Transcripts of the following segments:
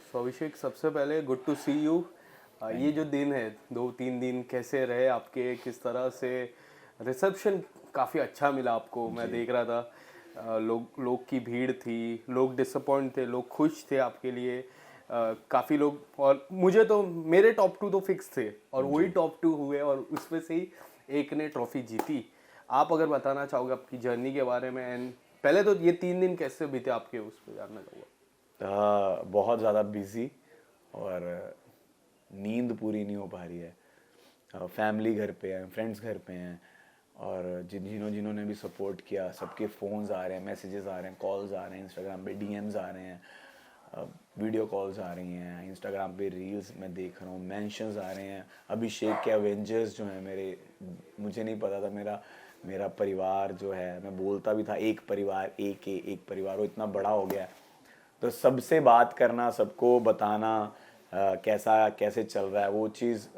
सो अभिषेक, सबसे पहले good to C you. ये जो दिन है, 2-3 दिन कैसे रहे आपके, किस तरह से रिसेप्शन? काफ़ी अच्छा मिला आपको, मैं जी। देख रहा था। लोग लोग की भीड़ थी, लोग डिसअपॉइंट थे, लोग खुश थे आपके लिए। काफ़ी लोग, और मुझे तो मेरे टॉप 2 तो फिक्स थे और वही जी। टॉप 2 हुए और उसमें से ही एक ने ट्रॉफी जीती। आप अगर बताना चाहोगे आपकी जर्नी के बारे में, एंड पहले तो ये 3 दिन कैसे बीते आपके, उस पर जानना चाहूँगा। बहुत ज़्यादा बिजी और नींद पूरी नहीं हो पा रही है। फैमिली घर पे है, फ्रेंड्स घर पे हैं, और जिन्होंने भी सपोर्ट किया सबके फ़ोन्स आ रहे हैं, मैसेजेस आ रहे हैं, कॉल्स आ रहे हैं, इंस्टाग्राम पे डीएम्स आ रहे हैं, वीडियो कॉल्स आ रही हैं, इंस्टाग्राम पे रील्स मैं देख रहा हूँ, मेंशंस आ रहे हैं। अभिषेक के एवेंजर्स जो हैं मेरे, मुझे नहीं पता था मेरा मेरा परिवार जो है, मैं बोलता भी था एक परिवार, एक परिवार, वो इतना बड़ा हो गया है। तो सबसे बात करना, सबको बताना कैसा कैसे चल रहा है, वो चीज़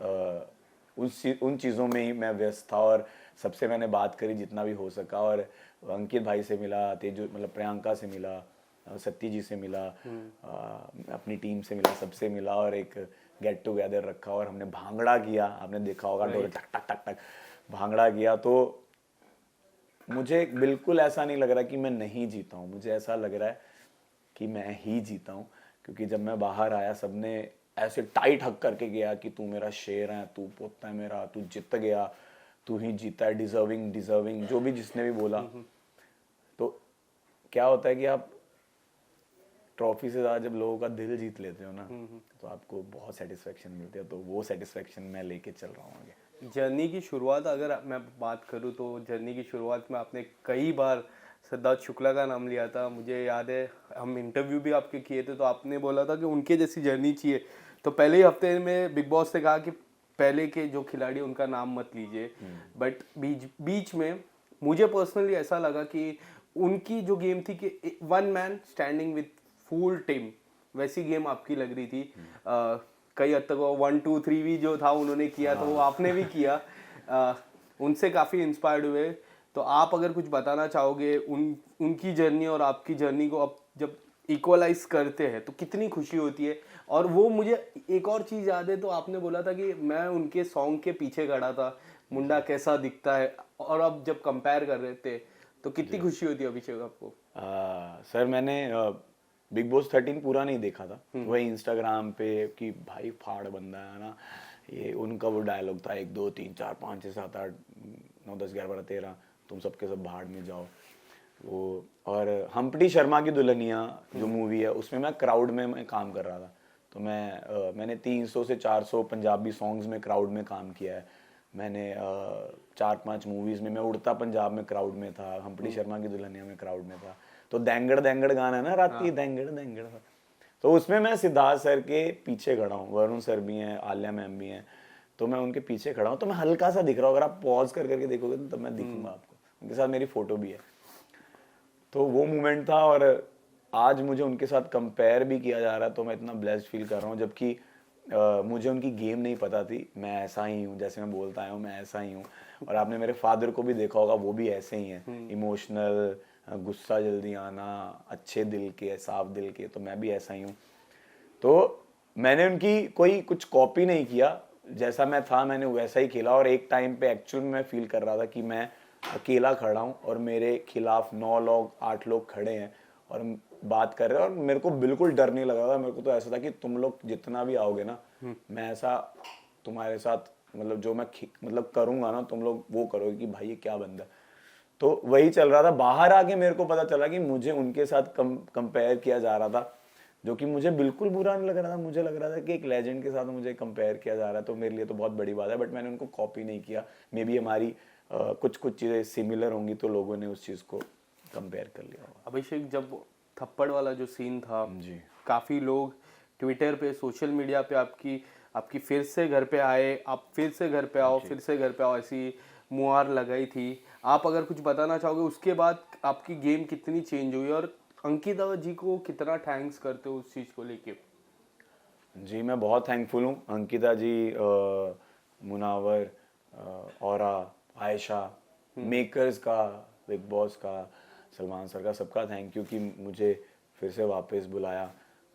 उन चीज़ों में ही मैं व्यस्त था। और सबसे मैंने बात करी जितना भी हो सका, और अंकित भाई से मिला, तेजु मतलब प्रियंका से मिला, सत्य जी से मिला, अपनी टीम से मिला, सबसे मिला, और एक गेट टुगेदर रखा और हमने भांगड़ा किया। आपने देखा होगा डोरे राइट। टक टक टक टक भांगड़ा किया। तो मुझे बिल्कुल ऐसा नहीं लग रहा कि मैं नहीं जीता हूँ, मुझे ऐसा लग रहा है कि मैं ही जीता हूँ। क्योंकि जब मैं बाहर आया, सबने ऐसे टाइट हक करके गया कि तू मेरा शेर है, तू पोता है मेरा, तू जीत गया, तू ही जीता है, डिजर्विंग डिजर्विंग, जो भी जिसने भी बोला। तो क्या होता है कि आप ट्रॉफी से ज़्यादा जब लोगों का दिल जीत लेते हो ना, तो आपको बहुत सेटिस्फेक्शन मिलती है। तो वो सेटिस्फेक्शन मैं लेके चल रहा हूँ आगे। जर्नी की शुरुआत अगर मैं बात करूँ तो जर्नी की शुरुआत में आपने कई बार सिद्धार्थ शुक्ला का नाम लिया था। मुझे याद है हम इंटरव्यू भी आपके किए थे, तो आपने बोला था कि उनके जैसी जर्नी चाहिए। तो पहले ही हफ्ते में बिग बॉस ने कहा कि पहले के जो खिलाड़ी उनका नाम मत लीजिए, बट बीच बीच में मुझे पर्सनली ऐसा लगा कि उनकी जो गेम थी कि one man standing with full team, वैसी गेम आपकी लग रही थी। कई हद तक वो 1 2 3 भी जो था उन्होंने किया, तो वो हाँ। आपने भी किया। अ, उनसे काफ़ी इंस्पायर्ड हुए। तो आप अगर कुछ बताना चाहोगे उनकी जर्नी और आपकी जर्नी को, अब जब इक्वलाइज करते हैं तो कितनी खुशी होती है। और वो मुझे एक और चीज़ याद है, तो आपने बोला था कि मैं उनके सॉन्ग के पीछे खड़ा था, मुंडा कैसा दिखता है, और अब जब कंपेयर कर रहे थे तो कितनी जी। खुशी होती है अभिषेक आपको? सर मैंने बिग बॉस 13 पूरा नहीं देखा था, वही इंस्टाग्राम पे कि भाई फाड़ बंदा है ना, ये उनका वो डायलॉग था 1 2 3 4 5 6 7 8 9 10 11 12 13, तुम सबके सब भाड़ में जाओ। वो और हम्प्टी शर्मा की दुल्हनिया जो मूवी है, उसमें मैं क्राउड में मैं काम कर रहा था। तो मैंने 300 से 400 पंजाबी सॉन्ग्स में क्राउड में काम किया है। मैंने 4 5 मूवीज़ में मैं उड़ता पंजाब में क्राउड में था, हम्प्टी शर्मा की दुल्हनिया में क्राउड में था। तो देंगड़ देंगड़ गाना है ना, राती हाँ। देंगड़ देंगड़, तो उसमें मैं सिद्धार्थ सर के पीछे खड़ा हूँ, वरुण सर भी हैं, आलिया मैम भी हैं, तो मैं उनके पीछे खड़ा हूँ। तो मैं हल्का सा दिख रहा हूँ, अगर आप पॉज कर करके देखोगे तो तब मैं दिखूंगा आपको। उनके साथ मेरी फोटो भी है। तो वो मोमेंट था, और आज मुझे उनके साथ कंपेयर भी किया जा रहा है, तो मैं इतना ब्लेस्ड फील कर रहा हूँ। जबकि मुझे उनकी गेम नहीं पता थी, मैं ऐसा ही हूँ, जैसे मैं बोलता आया हूँ मैं ऐसा ही हूँ। और आपने मेरे फादर को भी देखा होगा, वो भी ऐसे ही हैं, इमोशनल, गुस्सा जल्दी आना, अच्छे दिल के, साफ दिल के, तो मैं भी ऐसा ही हूँ। तो मैंने उनकी कोई कुछ कॉपी नहीं किया, जैसा मैं था मैंने वैसा ही खेला। और एक टाइम पे एक्चुअल में मैं फील कर रहा था कि मैं अकेला खड़ा हूँ और मेरे खिलाफ 9 लोग 8 लोग खड़े हैं और बात कर रहे हैं, और मेरे को बिल्कुल डर नहीं लग रहा था। मेरे को तो ऐसा था कि तुम लोग जितना भी आओगे ना, मैं ऐसा तुम्हारे साथ मतलब जो मैं मतलब करूँगा ना, तुम लोग वो करोगे कि भाई ये क्या बंदा है। तो वही चल रहा था। बाहर आके मेरे को पता चला कि मुझे उनके साथ कंपेयर किया जा रहा था, जो कि मुझे बिल्कुल बुरा नहीं लग रहा था। मुझे लग रहा था कि एक लेजेंड के साथ मुझे कंपेयर किया जा रहा है, तो मेरे लिए तो बहुत बड़ी बात है। बट मैंने उनको कॉपी नहीं किया। मे बी हमारी कुछ कुछ चीज़ें सिमिलर होंगी, तो लोगों ने उस चीज़ को कंपेयर कर लिया होगा। अभिषेक, जब थप्पड़ वाला जो सीन था, जी। काफ़ी लोग ट्विटर पे, सोशल मीडिया पे आपकी आपकी फिर से घर पे आए, आप फिर से घर पे आओ, जी। फिर से घर पे आओ, ऐसी मुहार लगाई थी। आप अगर कुछ बताना चाहोगे उसके बाद आपकी गेम कितनी चेंज हुई, और अंकिता जी को कितना थैंक्स करते हो उस चीज़ को लेके? जी, मैं बहुत थैंकफुल हूँ अंकिता जी, मुनावर, औरा, आयशा, मेकर्स का, बिग बॉस का, सलमान सर का, सबका थैंक यू कि मुझे फिर से वापस बुलाया।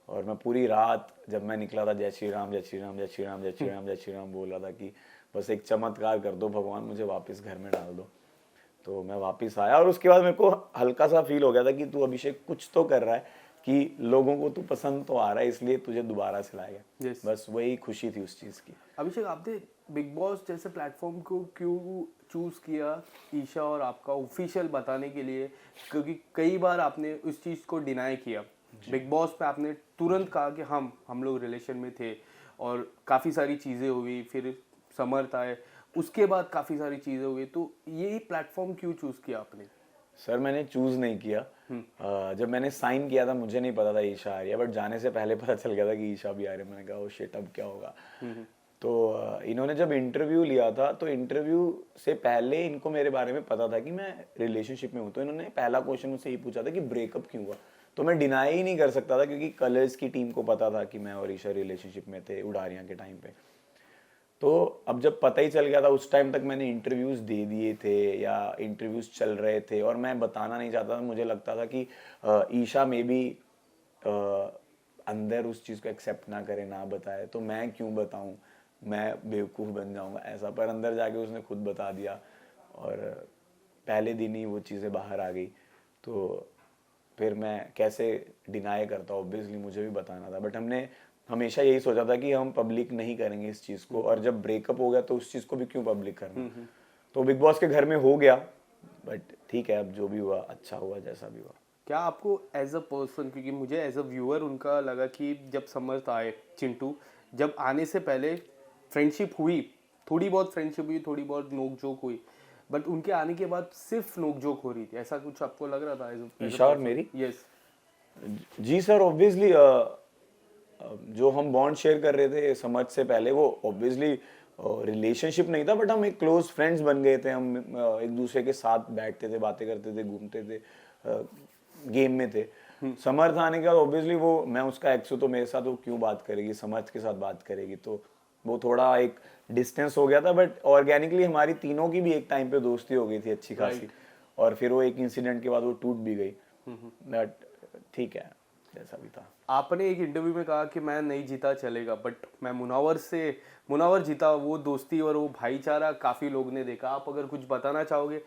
और मैं पूरी रात जब मैं निकला था जय श्री राम जय श्री राम जय श्री राम जय श्री राम जय श्री राम बोल रहा था कि बस एक चमत्कार कर दो भगवान, मुझे वापस घर में डाल दो। तो मैं वापस आया और उसके बाद मेरे को हल्का सा फील हो गया था कि तू अभिषेक कुछ तो कर रहा है, कि लोगों को तू पसंद तो आ रहा है, इसलिए तुझे दोबारा से लाया गया। Yes. बस वही खुशी थी उस चीज़ की। अभिषेक, आपने बिग बॉस जैसे प्लेटफॉर्म को क्यों चूज किया ईशा और आपका ऑफिशियल बताने के लिए? क्योंकि कई बार आपने उस चीज़ को डिनाई किया। बिग बॉस पे आपने तुरंत कहा कि हम लोग रिलेशन में थे और काफ़ी सारी चीज़ें हुई, फिर समर्थ आए, उसके बाद काफ़ी सारी चीज़ें हुई, तो यही प्लेटफॉर्म क्यों चूज किया आपने? सर मैंने चूज नहीं किया। जब मैंने साइन किया था मुझे नहीं पता था ईशा आ रही है, बट जाने से पहले पता चल गया था कि ईशा भी आ रही है। मैंने कहा ओ शिट, अब क्या होगा। तो इन्होंने जब इंटरव्यू लिया था तो इंटरव्यू से पहले इनको मेरे बारे में पता था कि मैं रिलेशनशिप में हूँ। तो इन्होंने पहला क्वेश्चन मुझसे ये पूछा था कि ब्रेकअप क्यों हुआ। तो मैं डिनाई ही नहीं कर सकता था क्योंकि कलर्स की टीम को पता था कि मैं और ईशा रिलेशनशिप में थे उड़ारियाँ के टाइम पे। तो अब जब पता ही चल गया था, उस टाइम तक मैंने इंटरव्यूज दे दिए थे या इंटरव्यूज चल रहे थे और मैं बताना नहीं चाहता था। मुझे लगता था कि ईशा में भी अंदर उस चीज़ को एक्सेप्ट ना करे, ना बताए, तो मैं क्यों बताऊं, मैं बेवकूफ़ बन जाऊंगा ऐसा। पर अंदर जाके उसने खुद बता दिया और पहले दिन ही वो चीज़ें बाहर आ गई। तो फिर मैं कैसे डिनाई करता, ऑब्वियसली मुझे भी बताना था। बट हमने हमेशा यही सोचा था कि हम पब्लिक नहीं करेंगे इस चीज़ को, और जब ब्रेकअप हो गया तो उस चीज़ को भी क्यों पब्लिक करना। तो बिग बॉस के घर में हो गया, बट ठीक है, अब जो भी हुआ अच्छा हुआ, जैसा भी हुआ। क्या आपको एज अ पर्सन, क्योंकि मुझे एज अ व्यूअर उनका लगा कि जब समर्थ आए, चिंटू, जब आने से पहले फ्रेंडशिप हुई, थोड़ी बहुत फ्रेंडशिप हुई, थोड़ी बहुत नोक जोक हुई, बट उनके आने के बाद सिर्फ नोक जोक हो रही थी, ऐसा कुछ आपको लग रहा था ईशा और मेरी? यस। जी सर, ऑब्वियसली जो हम बॉन्ड शेयर कर रहे थे समझ से पहले, वो ऑब्वियसली रिलेशनशिप नहीं था, बट हम एक क्लोज फ्रेंड्स बन गए थे। हम एक दूसरे के साथ बैठते थे, बातें करते थे, घूमते थे, गेम में थे। समर्थ आने के बाद ऑब्वियसली वो, मैं उसका एक्स हूँ तो मेरे साथ वो क्यों बात करेगी, समर्थ के साथ बात करेगी, तो वो थोड़ा एक डिस्टेंस हो गया था। बट ऑर्गेनिकली हमारी तीनों की भी एक टाइम पे दोस्ती हो गई थी अच्छी खासी, और फिर वो एक इंसिडेंट के बाद वो टूट भी गई। बट ठीक है, जैसा भी था। आपने एक इंटरव्यू में कहा कि मैं नहीं जीता चलेगा, बट मैं मुनावर जीता। वो दोस्ती और वो भाईचारा काफ़ी लोग ने देखा। आप अगर कुछ बताना चाहोगे?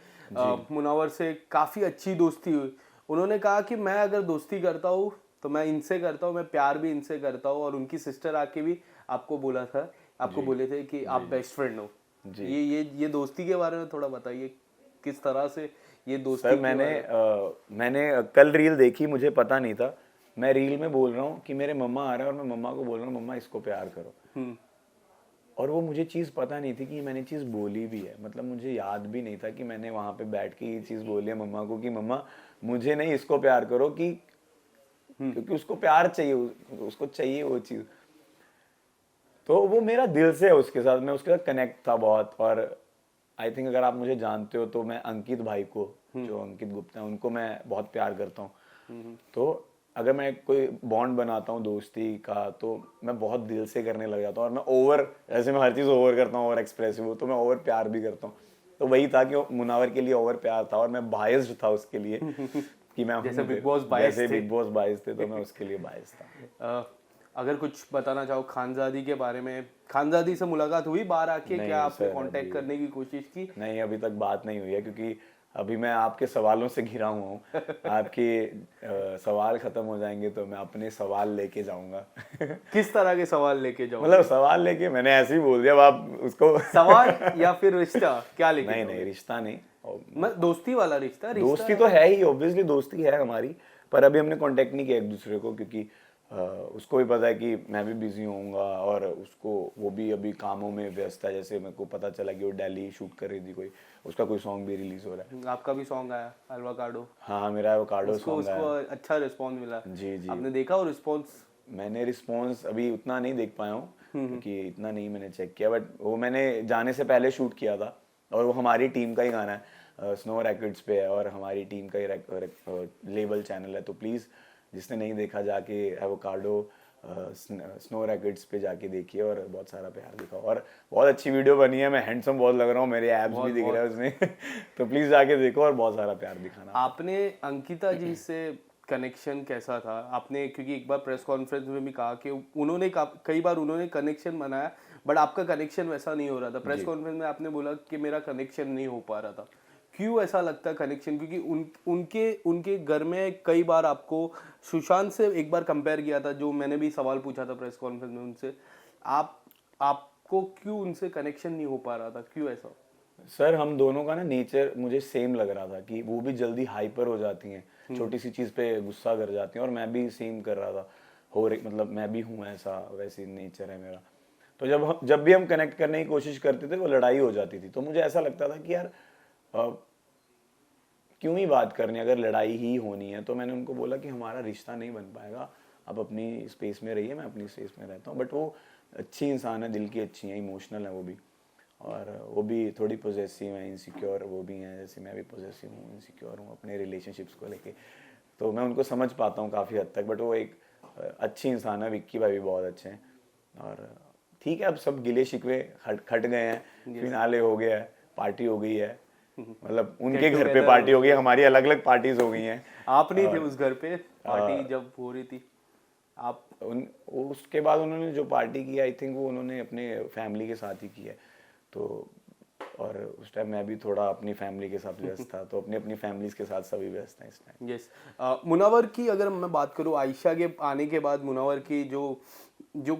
मुनावर से काफ़ी अच्छी दोस्ती हुई। उन्होंने कहा कि मैं अगर दोस्ती करता हूँ तो मैं इनसे करता हूँ, मैं प्यार भी इनसे करता हूँ, और उनकी सिस्टर आके भी आपको बोला था, आपको बोले थे कि आप बेस्ट फ्रेंड हो। ये दोस्ती के बारे में थोड़ा बताइए, किस तरह से ये दोस्ती सर मैंने कल रील देखी, मुझे पता नहीं था। मैं रील में बोल रहा हूँ कि मेरे मम्मा आ रहे हैं और मैं मम्मा को बोल रहा हूँ मम्मा इसको प्यार करो। और वो मुझे चीज़ पता नहीं थी कि मैंने चीज़ बोली भी है। मतलब मुझे याद भी नहीं था कि मैंने वहाँ पे बैठ के ये चीज़ बोली है मम्मा को कि मम्मा मुझे नहीं, इसको प्यार करो, कि क्योंकि उसको प्यार चाहिए, उसको चाहिए वो चीज़। तो वो मेरा दिल से है उसके साथ, मैं उसके साथ कनेक्ट था बहुत। और आई थिंक अगर आप मुझे जानते हो तो मैं अंकित भाई को, जो अंकित गुप्ता है, उनको मैं बहुत प्यार करता हूँ। तो अगर मैं कोई बॉन्ड बनाता हूँ दोस्ती का तो मैं बहुत दिल से करने लग जाता हूँ। और मैं ओवर, जैसे मैं हर चीज़ ओवर करता हूँ, ओवर एक्सप्रेसिव हूँ, तो मैं ओवर प्यार भी करता हूँ। तो वही था कि मुनावर के लिए ओवर प्यार था और मैं बायस्ड था उसके लिए कि मैं जैसे बिग बॉस बायस्ड थे। बिग बॉस बायस्ड थे तो मैं उसके लिए बायस्ड था। अगर कुछ बताना चाहो खानजादी के बारे में, खानजादी से मुलाकात हुई बाहर आके? क्या आपने कांटेक्ट करने की कोशिश की? नहीं, अभी तक बात नहीं हुई है क्योंकि अभी मैं आपके सवालों से घिरा हुआ हूँ। आपके सवाल खत्म हो जाएंगे तो मैं अपने सवाल लेके जाऊंगा। किस तरह के सवाल लेके जाओगे? मतलब सवाल लेके, मैंने ऐसे ही बोल दिया, अब आप उसको सवाल या फिर रिश्ता, क्या लेके नहीं जाओगे? नहीं, रिश्ता नहीं, मैं दोस्ती वाला रिश्ता दोस्ती तो है ही, ऑब्वियसली दोस्ती है हमारी। पर अभी हमने कांटेक्ट नहीं किया एक दूसरे को क्योंकि उसको भी पता है कि मैं भी बिजी होऊंगा और उसको, वो भी अभी कामों में व्यस्त है। जैसे मेरे को पता चला कि वो दिल्ली शूट कर रही थी, कोई उसका कोई सॉन्ग भी रिलीज हो रहा है। आपका भी सॉन्ग आया एवोकाडो? हाँ, मेरा एवोकाडो उसको सॉन्ग आया। अच्छा रिस्पॉन्स मिला? जी जी, आपने देखा वो रिस्पॉन्स? मैंने रिस्पॉन्स अभी उतना नहीं देख पाया हूँ क्योंकि इतना नहीं मैंने चेक किया। बट वो मैंने जाने से पहले शूट किया था और वो हमारी टीम का ही गाना है, स्नो रैकेट्स पे है और हमारी टीम का ही लेबल चैनल है। तो प्लीज़ जिसने नहीं देखा जाके एवोकाडो स्नो रैकेट्स पे जाके देखिए और बहुत सारा प्यार दिखाओ। और बहुत अच्छी वीडियो बनी है, मैं हैंडसम बहुत लग रहा हूँ, मेरे एब्स भी दिख रहे हैं उसमें। तो प्लीज़ जाके देखो और बहुत सारा प्यार दिखाना। आपने अंकिता जी से कनेक्शन कैसा था आपने, क्योंकि एक बार प्रेस कॉन्फ्रेंस में भी कहा कि उन्होंने कई बार उन्होंने कनेक्शन बनाया बट आपका कनेक्शन वैसा नहीं हो रहा था। प्रेस कॉन्फ्रेंस में आपने बोला कि मेरा कनेक्शन नहीं हो पा रहा था, क्यों ऐसा लगता है कनेक्शन? क्योंकि उनके उनके घर में कई बार आपको सुशांत से एक बार कंपेयर किया था, जो मैंने भी सवाल पूछा था प्रेस कॉन्फ्रेंस में उनसे, आपको क्यों उनसे कनेक्शन नहीं हो पा रहा था, क्यों ऐसा? सर हम दोनों का ना नेचर मुझे सेम लग रहा था कि वो भी जल्दी हाइपर हो जाती हैं, छोटी सी चीज़ पे गुस्सा कर जाती हैं, और मैं भी सेम कर रहा था, हो रही मतलब मैं भी हूँ ऐसा, वैसी नेचर है मेरा। तो जब भी हम कनेक्ट करने की कोशिश करते थे वो लड़ाई हो जाती थी। तो मुझे ऐसा लगता था कि यार क्यों ही बात करनी, अगर लड़ाई ही होनी है। तो मैंने उनको बोला कि हमारा रिश्ता नहीं बन पाएगा, आप अपनी स्पेस में रहिए, मैं अपनी स्पेस में रहता हूँ। बट वो अच्छी इंसान है, दिल की अच्छी है, इमोशनल है वो भी, और वो भी थोड़ी पॉजेसिव है, इनसिक्योर वो भी हैं, जैसे मैं भी पॉजेसिव हूँ, इनसिक्योर हूँ अपने रिलेशनशिप्स को लेके। तो मैं उनको समझ पाता हूँ काफ़ी हद तक। बट वो एक अच्छी इंसान है, विक्की भाई भी बहुत अच्छे हैं। और ठीक है, अब सब गिले शिकवे खट गए हैं, फिनाले हो गया है, पार्टी हो गई है, मतलब उनके घर पे पार्टी हो गई, हमारी अलग अलग पार्टीज हो गई हैं। आप नहीं थे उस घर पे पार्टी जब हो रही थी? आप उसके बाद उन्होंने जो पार्टी की, आई थिंक वो उन्होंने अपने फैमिली के साथ ही की है। तो और उस टाइम मैं भी थोड़ा अपनी फैमिली के साथ व्यस्त था, तो अपनी अपनी फैमिलीज के साथ सभी व्यस्त हैं इस टाइम। यस। मुनावर की अगर मैं बात करूँ, आयशा के आने के बाद मुनावर की जो जो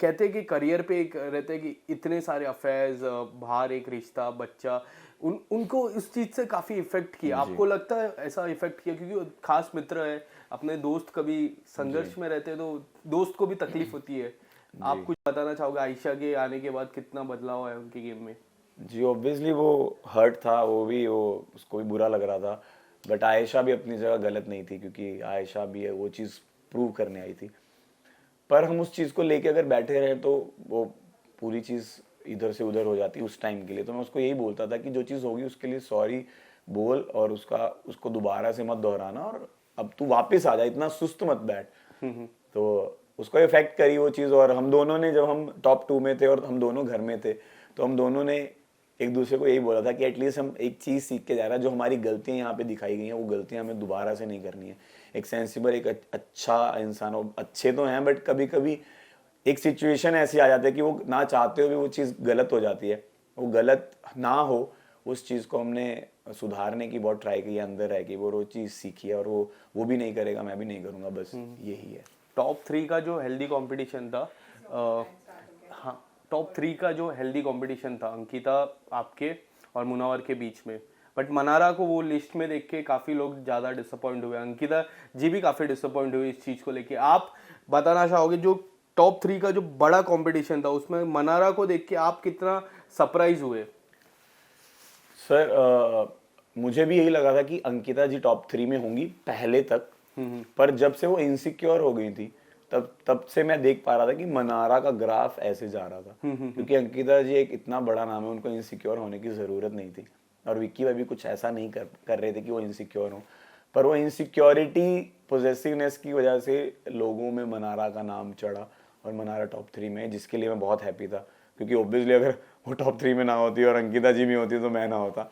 कहते हैं कि करियर पे एक रहते हैं कि इतने सारे अफेयर्स, बाहर एक रिश्ता, बच्चा, उनको इस चीज़ से काफ़ी इफेक्ट किया। आपको लगता है ऐसा इफेक्ट किया? क्योंकि खास मित्र है, अपने दोस्त कभी संघर्ष में रहते हैं तो दोस्त को भी तकलीफ होती है। आप कुछ बताना चाहोगे आयशा के आने के बाद कितना बदलाव है उनके गेम में? जी ऑब्वियसली वो हर्ट था, वो उसको भी बुरा लग रहा था। बट आयशा भी अपनी जगह गलत नहीं थी, क्योंकि आयशा भी वो चीज़ प्रूव करने आई थी। पर हम उस चीज़ को लेके अगर बैठे रहे तो वो पूरी चीज़ इधर से उधर हो जाती उस टाइम के लिए। तो मैं उसको यही बोलता था कि जो चीज़ होगी उसके लिए सॉरी बोल, और उसको दोबारा से मत दोहराना, और अब तू वापस आ जा, इतना सुस्त मत बैठ। तो उसको इफेक्ट करी वो चीज़। और हम दोनों ने, जब हम टॉप 2 में थे और हम दोनों घर में थे, तो हम दोनों ने एक दूसरे को यही बोला था कि एटलीस्ट हम एक चीज़ सीख के जा रहे हैं, जो हमारी गलतियां यहाँ पे दिखाई गई हैं वो गलतियां हमें दोबारा से नहीं करनी है। एक सेंसिबल, एक अच्छा इंसान हो, अच्छे तो हैं बट कभी कभी एक सिचुएशन ऐसी आ जाती है कि वो ना चाहते हुए वो चीज़ गलत हो जाती है। वो गलत ना हो, उस चीज़ को हमने सुधारने की बहुत ट्राई की है अंदर रह के, वो चीज़ सीखी है। और वो भी नहीं करेगा, मैं भी नहीं करूँगा, बस यही है। टॉप 3 का जो हेल्दी कंपटीशन था, हाँ, टॉप 3 का जो हेल्दी कंपटीशन था अंकिता, आपके और मुनावर के बीच में, बट मनारा को वो लिस्ट में देख के काफ़ी लोग ज़्यादा डिसअपॉइंट हुए, अंकिता जी भी काफ़ी डिसअपॉइंट हुई इस चीज़ को लेके। आप बताना चाहोगे जो टॉप 3 का जो बड़ा कंपटीशन था उसमें मनारा को देख के आप कितना सरप्राइज हुए? सर मुझे भी यही लगा था कि अंकिता जी टॉप 3 में होंगी पहले तक, पर जब से वो इनसिक्योर हो गई थी तब से मैं देख पा रहा था कि मनारा का ग्राफ ऐसे जा रहा था। क्योंकि अंकिता जी एक इतना बड़ा नाम है, उनको इनसिक्योर होने की ज़रूरत नहीं थी। और विक्की भाई भी कुछ ऐसा नहीं कर रहे थे कि वो इनसिक्योर हो, पर वो इनसिक्योरिटी, पॉजेसिवनेस की वजह से लोगों में मनारा का नाम चढ़ा और मनारा टॉप 3 में, जिसके लिए मैं बहुत हैप्पी था। क्योंकि ऑब्वियसली अगर वो टॉप 3 में ना होती और अंकिता जी भी होती तो मैं ना होता।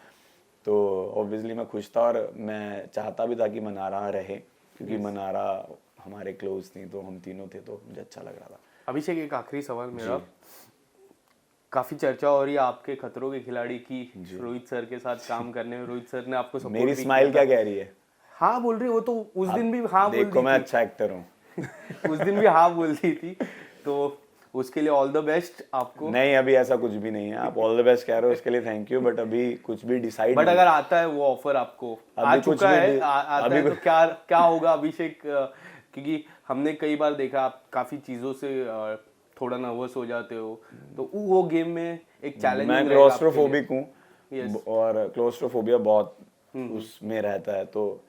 तो ऑब्वियसली मैं खुश था, और मैं चाहता भी था कि मनारा रहे, क्योंकि मनारा हमारे क्लोज थी, तो हम तीनों थे, तो मुझे अच्छा लग रहा था। अभिषेक, एक आखिरी सवाल मेरा, काफी चर्चा हो रही है आपके खतरों के खिलाड़ी की, रोहित सर के साथ काम करने में। रोहित सर ने आपको सपोर्ट मेरी भी स्माइल किया क्या कह रही है? हाँ बोल रही, वो तो उस दिन भी हाँ बोल देखो दी मैं थी। अच्छा एक्टर हूँ। उस दिन भी हाँ बोल दी थी, तो उसके लिए ऑल द बेस्ट आपको। नहीं, अभी ऐसा कुछ भी नहीं है। आप ऑल द बेस्ट कह रहे हो, उसके लिए थैंक यू, बट अभी कुछ भी डिसाइड बट नहीं। अगर आता है वो ऑफर आपको, आ अभी कुछ चुका भी है, आता अभी है तो क्या क्या होगा अभिषेक? क्योंकि हमने कई बार देखा आप काफी चीजों से थोड़ा नर्वस हो जाते हो, तो वो गेम में एक चैलेंजिंग मैं रहेगा आपके लिए। क्लोस्ट्रोफोबिक हूँ, Yes. और क्लोस्ट्रोफोबिया बहुत उसमें रहता है। तो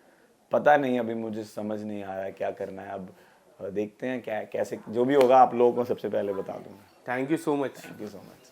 पता नहीं, अभी मुझे समझ नहीं आ रहा है क्या करना है। अब देखते हैं क्या कैसे, जो भी होगा आप लोगों को सबसे पहले बता दूंगा। Thank you so much. Thank you so much.